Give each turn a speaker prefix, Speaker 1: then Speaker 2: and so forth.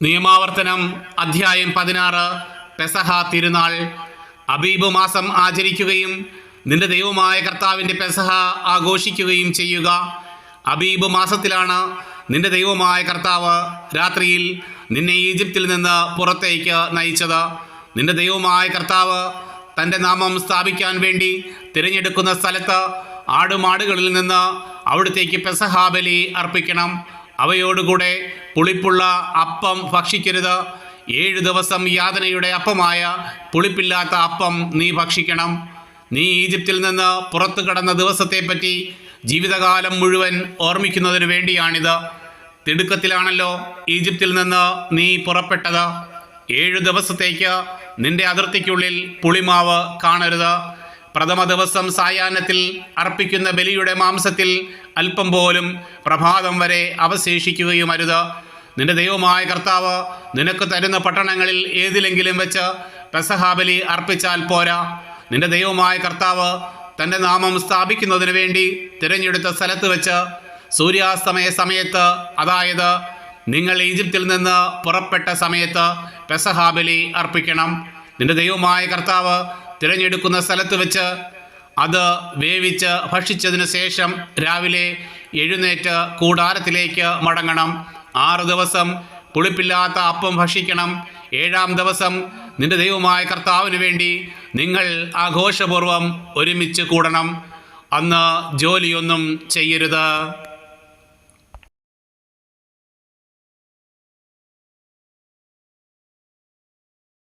Speaker 1: നിയമാവർത്തനം അധ്യായം 16. പെസഹ തിരുനാൾ. അബീബ് മാസം ആചരിക്കുകയും നിന്റെ ദൈവമായ കർത്താവിൻ്റെ പെസഹ ആഘോഷിക്കുകയും ചെയ്യുക. അബീബ് മാസത്തിലാണ് നിന്റെ ദൈവമായ കർത്താവ് രാത്രിയിൽ നിന്നെ ഈജിപ്തിൽ നിന്ന് പുറത്തേക്ക് നയിച്ചത്. നിന്റെ ദൈവമായ കർത്താവ് തൻ്റെ നാമം സ്ഥാപിക്കാൻ വേണ്ടി തിരഞ്ഞെടുക്കുന്ന സ്ഥലത്ത് ആടുമാടുകളിൽ നിന്ന് അവിടുത്തേക്ക് പെസഹ ബലി അർപ്പിക്കണം. അവയോടുകൂടെ പുളിപ്പുള്ള അപ്പം ഭക്ഷിക്കരുത്. 7 ദിവസം യാതനയുടെ അപ്പമായ പുളിപ്പില്ലാത്ത അപ്പം നീ ഭക്ഷിക്കണം. നീ ഈജിപ്തിൽ നിന്ന് പുറത്തു കടന്ന ദിവസത്തെപ്പറ്റി ജീവിതകാലം മുഴുവൻ ഓർമ്മിക്കുന്നതിന് വേണ്ടിയാണിത്. തിടുക്കത്തിലാണല്ലോ ഈജിപ്തിൽ നിന്ന് നീ പുറപ്പെട്ടത്. 7 ദിവസത്തേക്ക് നിന്റെ അതിർത്തിക്കുള്ളിൽ പുളിമാവ് കാണരുത്. പ്രഥമ ദിവസം സായാഹ്നത്തിൽ അർപ്പിക്കുന്ന ബലിയുടെ മാംസത്തിൽ അല്പം പോലും പ്രഭാതം വരെ അവശേഷിക്കുകയുമരുത്. നിന്റെ ദൈവമായ കർത്താവ് നിനക്ക് തരുന്ന പട്ടണങ്ങളിൽ ഏതിലെങ്കിലും വെച്ച് പെസഹ ബലി അർപ്പിച്ചാൽ പോരാ. നിന്റെ ദൈവമായ കർത്താവ് തൻ്റെ നാമം സ്ഥാപിക്കുന്നതിന് വേണ്ടി തിരഞ്ഞെടുത്ത സ്ഥലത്ത് വെച്ച് സൂര്യാസ്തമയ സമയത്ത്, അതായത് നിങ്ങൾ ഈജിപ്തിൽ നിന്ന് പുറപ്പെട്ട സമയത്ത് പെസഹ ബലി അർപ്പിക്കണം. നിന്റെ ദൈവമായ കർത്താവ് തിരഞ്ഞെടുക്കുന്ന സ്ഥലത്ത് വെച്ച് അത് വേവിച്ച് ഭക്ഷിച്ചതിന് ശേഷം രാവിലെ എഴുന്നേറ്റ് കൂടാരത്തിലേക്ക് മടങ്ങണം. 6 ദിവസം പുളിപ്പില്ലാത്ത അപ്പം ഭക്ഷിക്കണം. 7-ാം ദിവസം നിന്റെ ദൈവമായ കർത്താവിന് വേണ്ടി നിങ്ങൾ ആഘോഷപൂർവ്വം ഒരുമിച്ച് കൂടണം. അന്ന് ജോലിയൊന്നും ചെയ്യരുത്.